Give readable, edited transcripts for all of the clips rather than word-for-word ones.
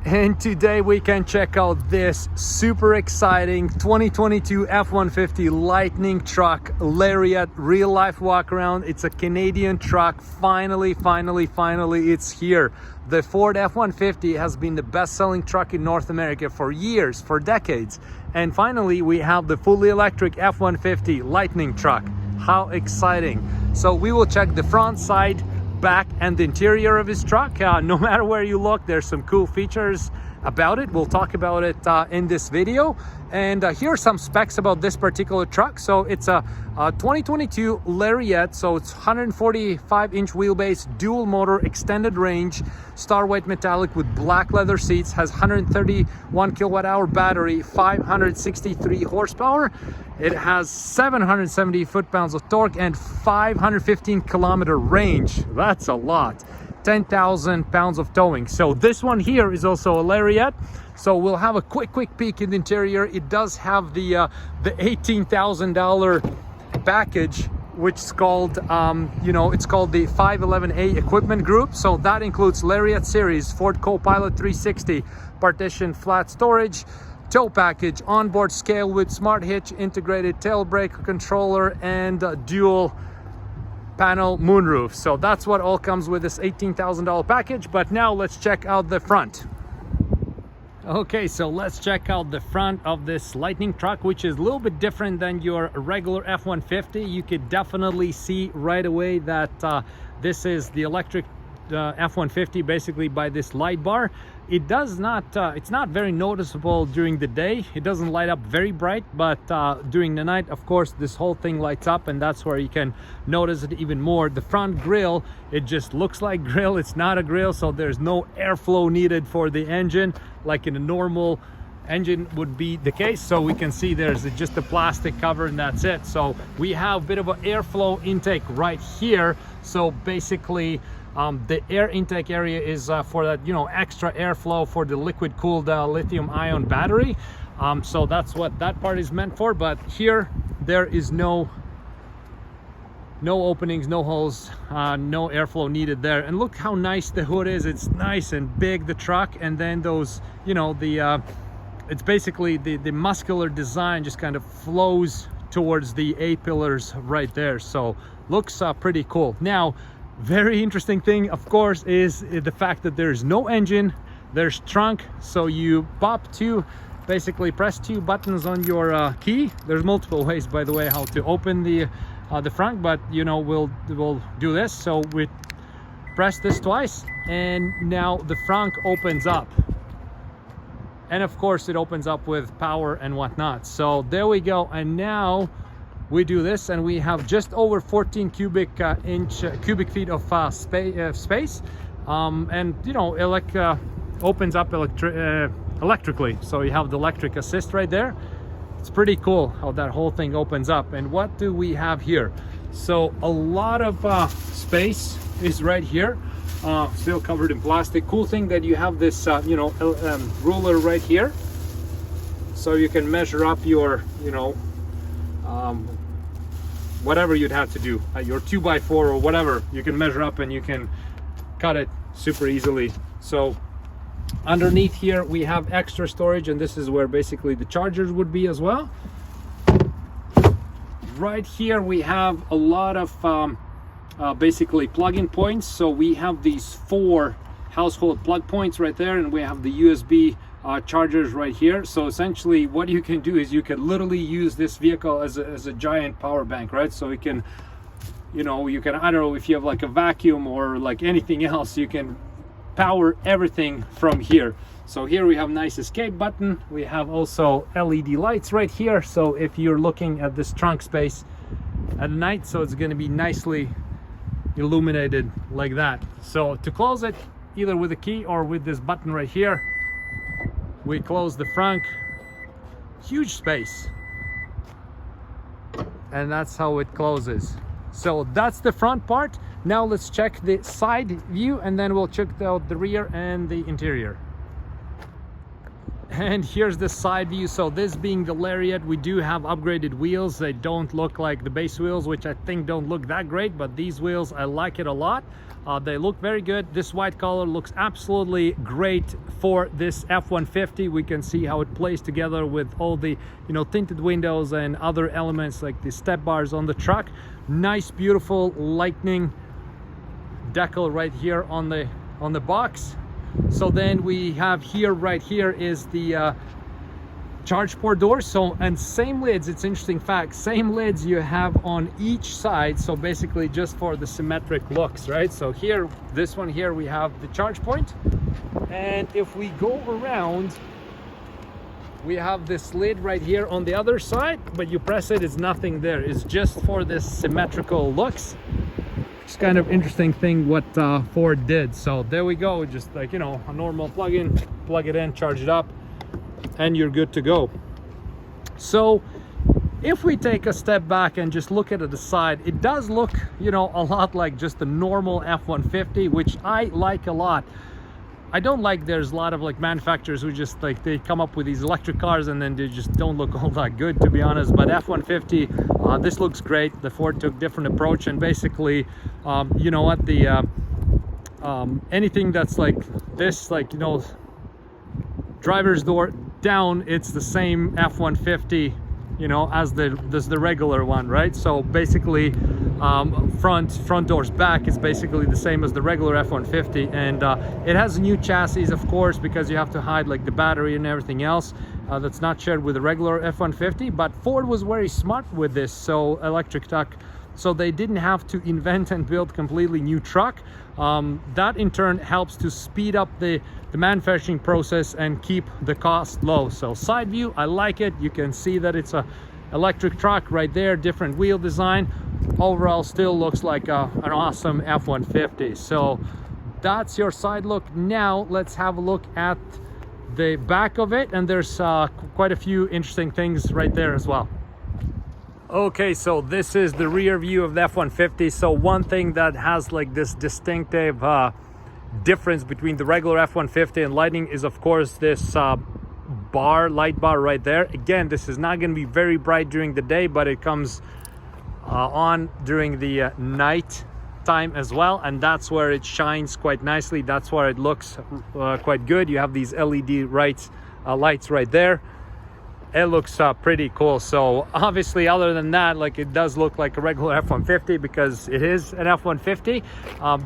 And today we can check out this super exciting 2022 F-150 Lightning truck Lariat real life walk around. It's a Canadian truck. Finally it's here. The Ford F-150 has been the best-selling truck in North America for years, for decades. And finally we have the fully electric F-150 Lightning truck. How exciting. So we will check the front, side, back and the interior of his truck. No matter where you look, there's some cool features about it. We'll talk about it in this video. And here are some specs about this particular truck. So it's a 2022 Lariat, so it's 145-inch wheelbase, dual motor, extended range, star white metallic with black leather seats, has 131 kilowatt-hour battery, 563 horsepower. It has 770 foot-pounds of torque and 515 kilometer range. That's a lot. 10,000 pounds of towing. So this one here is also a Lariat. So we'll have a quick peek in the interior. It does have the $18,000 package, which is called it's called the 511A equipment group. So that includes Lariat series, Ford Copilot 360, partition flat storage, tow package, onboard scale with smart hitch, integrated tail brake controller, and dual panel moonroof. So that's what all comes with this $18,000 package. But now let's check out the front. Okay, so let's check out the front of this Lightning truck, which is a little bit different than your regular F-150. You could definitely see right away that this is the electric F-150 basically by this light bar. It does not it's not very noticeable during the day. It doesn't light up very bright, but during the night, of course, this whole thing lights up, and that's where you can notice it even more. The front grille, it just looks like grill. It's not a grill, so there's no airflow needed for the engine like in a normal engine would be the case. So we can see there's just a plastic cover and that's it. So we have a bit of an airflow intake right here. So basically the air intake area is for that, extra airflow for the liquid cooled lithium ion battery. So that's what that part is meant for. But here there is no openings, no holes, no airflow needed there. And look how nice the hood is. It's nice and big, the truck. And then those, it's basically the muscular design just kind of flows towards the A pillars right there. So looks pretty cool. Now, very interesting thing, of course, is the fact that there's no engine. There's trunk. So you basically press two buttons on your key. There's multiple ways, by the way, how to open the front, but we'll do this. So we press this twice, and now the frunk opens up. And of course, it opens up with power and whatnot. So there we go. And now we do this, and we have just over 14 cubic feet of space, and opens up electrically. So you have the electric assist right there. It's pretty cool how that whole thing opens up. And what do we have here? So a lot of space is right here, still covered in plastic. Cool thing that you have this ruler right here, so you can measure up your whatever you'd have to do, your 2x4 or whatever. You can measure up and you can cut it super easily. So underneath here we have extra storage, and this is where basically the chargers would be as well. Right here we have a lot of basically plug-in points. So we have these 4 household plug points right there, and we have the USB chargers right here. So essentially what you can do is you can literally use this vehicle as a giant power bank, right? So you can I don't know, if you have like a vacuum or like anything else, you can power everything from here. So here we have nice escape button. We have also LED lights right here, so if you're looking at this trunk space at night, so it's going to be nicely illuminated like that. So to close it, either with a key or with this button right here, we close the frunk. Huge space, and that's how it closes. So that's the front part. Now let's check the side view, and then we'll check out the rear and the interior. And here's the side view. So this being the Lariat, we do have upgraded wheels. They don't look like the base wheels, which I think don't look that great, but these wheels, I like it a lot. They look very good. This white color looks absolutely great for this F-150. We can see how it plays together with all the, you know, tinted windows and other elements like the step bars on the truck. Nice, beautiful Lightning decal right here on the box. So then we have here, right here is the charge port door. So, and same lids, it's interesting fact, same lids you have on each side. So basically just for the symmetric looks, right? So here, this one here, we have the charge point. And if we go around, we have this lid right here on the other side, but you press it, it's nothing there. It's just for this symmetrical looks. It's kind of interesting thing what Ford did. So there we go, just like, you know, a normal plug-in, plug it in, charge it up, and you're good to go. So if we take a step back and just look at the side, it does look, you know, a lot like just the normal F-150, which I like a lot. I don't like, there's a lot of like manufacturers who just like, they come up with these electric cars and then they just don't look all that good, to be honest. But F-150, this looks great. The Ford took different approach, and basically, you know what, the anything that's like this, like, you know, driver's door down, it's the same F-150, you know, as the regular one, right? So basically, front doors back is basically the same as the regular F-150, and it has a new chassis, of course, because you have to hide like the battery and everything else that's not shared with the regular F-150. But Ford was very smart with this, so electric truck, so they didn't have to invent and build completely new truck. That in turn helps to speed up the manufacturing process and keep the cost low. So side view, I like it. You can see that it's a electric truck right there, different wheel design. Overall still looks like an awesome F-150. So that's your side look. Now let's have a look at the back of it, and there's quite a few interesting things right there as well. Okay, so this is the rear view of the F-150. So one thing that has like this distinctive difference between the regular F-150 and Lightning is, of course, this light bar right there. Again, this is not going to be very bright during the day, but it comes on during the night time as well, and that's where it shines quite nicely. That's where it looks quite good. You have these LED lights right there. It looks pretty cool. So obviously, other than that, like, it does look like a regular F-150 because it is an F-150.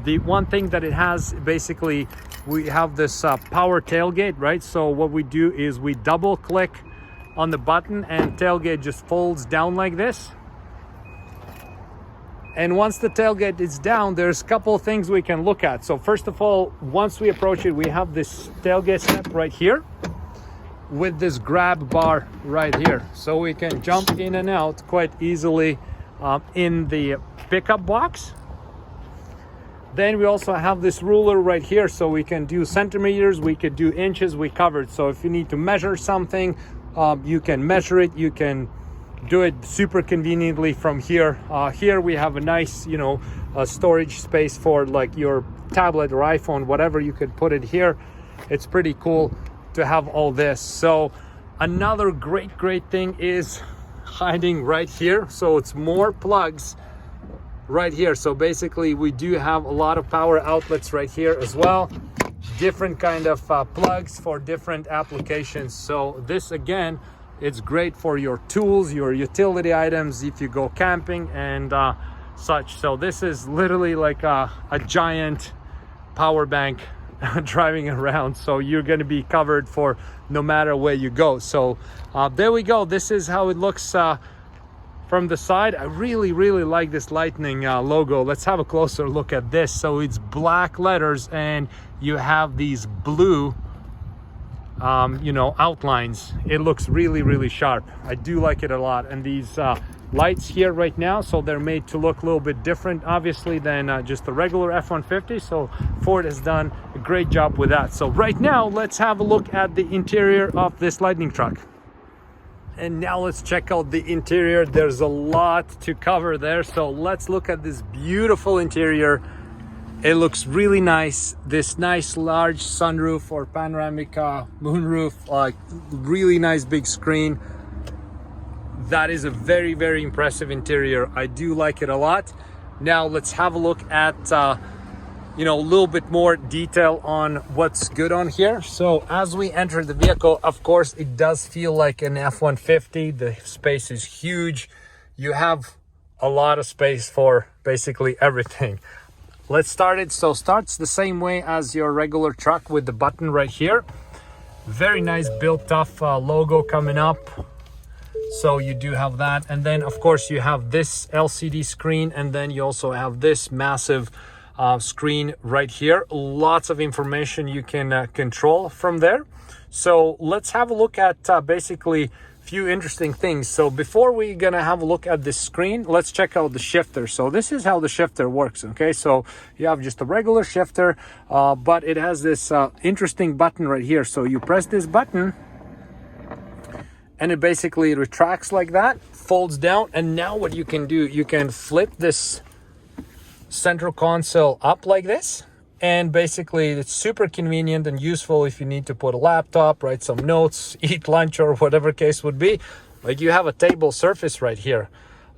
The one thing that it has, basically, we have this power tailgate, right? So what we do is we double click on the button and tailgate just folds down like this. And once the tailgate is down, there's a couple of things we can look at. So first of all, once we approach it, we have this tailgate step right here with this grab bar right here, so we can jump in and out quite easily in the pickup box. Then we also have this ruler right here, so we can do centimeters, we could do inches, we covered. So if you need to measure something, you can measure it, you can do it super conveniently from here. Here we have a nice, you know, storage space for like your tablet or iPhone, whatever, you could put it here. It's pretty cool to have all this. So another great thing is hiding right here. So it's more plugs right here. So basically we do have a lot of power outlets right here as well, different kind of plugs for different applications. So this, again, it's great for your tools, your utility items, if you go camping and such. So this is literally like a giant power bank driving around, so you're going to be covered for no matter where you go. So there we go. This is how it looks from the side. I really like this Lightning logo. Let's have a closer look at this. So it's black letters and you have these blue you know, outlines. It looks really sharp. I do like it a lot. And these lights here right now, so they're made to look a little bit different, obviously, than just the regular F-150. So Ford has done a great job with that. So right now, let's have a look at the interior of this Lightning truck. And now let's check out the interior. There's a lot to cover there. So let's look at this beautiful interior. It looks really nice. This nice large sunroof or panoramic moonroof, like really nice big screen. That is a very, very impressive interior. I do like it a lot. Now let's have a look at you know, a little bit more detail on what's good on here. So as we enter the vehicle, of course, it does feel like an F-150. The space is huge. You have a lot of space for basically everything. Let's start it. So starts the same way as your regular truck with the button right here. Very nice built-up logo coming up. So you do have that. And then of course you have this LCD screen, and then you also have this massive screen right here. Lots of information you can control from there. So let's have a look at basically few interesting things. So before we're gonna have a look at this screen, let's check out the shifter. So this is how the shifter works. Okay, so you have just a regular shifter, but it has this interesting button right here. So you press this button and it basically retracts like that, folds down, and now what you can do, you can flip this central console up like this, and basically it's super convenient and useful if you need to put a laptop, write some notes, eat lunch, or whatever case would be. Like you have a table surface right here.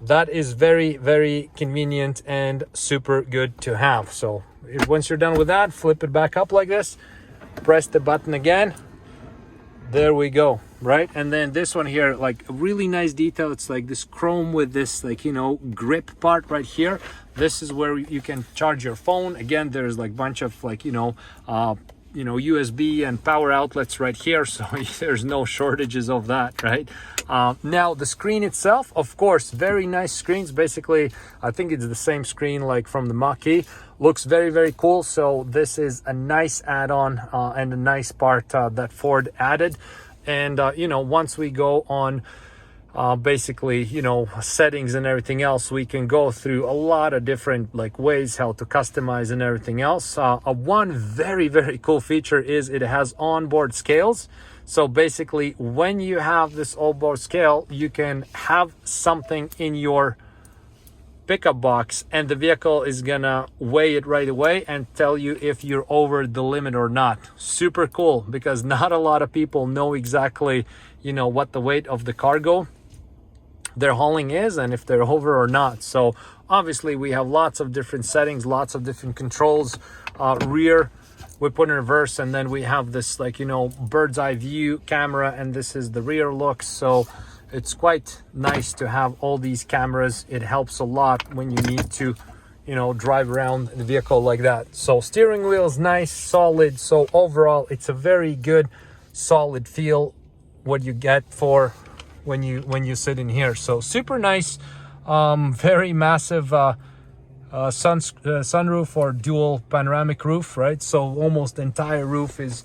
That is very, very convenient and super good to have. So once you're done with that, flip it back up like this, press the button again. There we go, right? And then this one here, like really nice detail. It's like this chrome with this, like, you know, grip part right here. This is where you can charge your phone. Again, there's like bunch of like, you know, USB and power outlets right here. So there's no shortages of that, right? Now the screen itself, of course, very nice screens. Basically, I think it's the same screen like from the Mach-E. Looks very, very cool. So this is a nice add-on and a nice part that Ford added. And, you know, once we go on basically, you know, settings and everything else, we can go through a lot of different like ways how to customize and everything else. One very, very cool feature is it has onboard scales. So basically, when you have this onboard scale, you can have something in your pickup box and the vehicle is gonna weigh it right away and tell you if you're over the limit or not. Super cool, because not a lot of people know exactly, you know, what the weight of the cargo they're hauling is and if they're over or not. So obviously we have lots of different settings, lots of different controls. Rear, we put in reverse, and then we have this like, you know, bird's eye view camera, and this is the rear look. So it's quite nice to have all these cameras. It helps a lot when you need to, you know, drive around the vehicle like that. So steering wheel is nice, solid. So overall, it's a very good, solid feel what you get for when you sit in here. So super nice, very massive sunroof or dual panoramic roof, right? So almost the entire roof is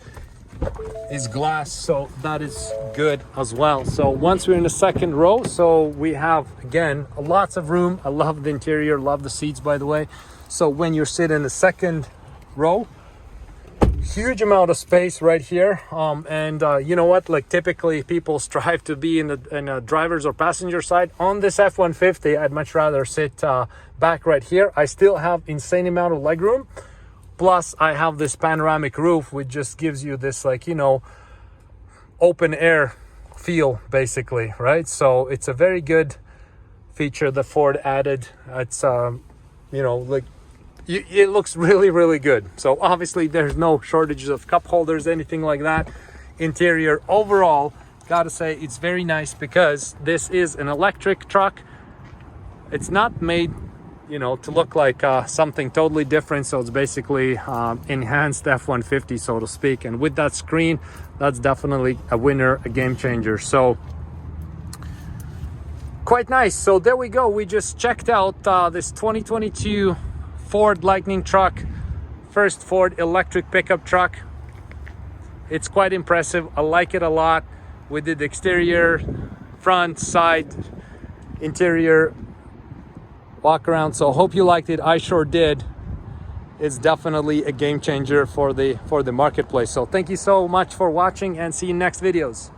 glass, so that is good as well. So once we're in the second row, so we have again lots of room. I love the interior, love the seats, by the way. So when you're sitting in the second row, huge amount of space right here. You know what, like typically people strive to be in a driver's or passenger side. On this F-150, I'd much rather sit back right here. I still have insane amount of legroom. Plus, I have this panoramic roof, which just gives you this, like, you know, open air feel, basically, right? So it's a very good feature that Ford added. It's, you know, like, it looks really, really good. So obviously, there's no shortages of cup holders, anything like that. Interior, overall, gotta say, it's very nice because this is an electric truck. It's not made, you know, to look like something totally different. So it's basically enhanced F-150, so to speak. And with that screen, that's definitely a winner, a game changer. So quite nice. So there we go. We just checked out this 2022 Ford Lightning truck, first Ford electric pickup truck. It's quite impressive. I like it a lot. We did the exterior, front, side, interior, walk around. So hope you liked it. I sure did. It's definitely a game changer for the marketplace. So thank you so much for watching, and see you in next videos.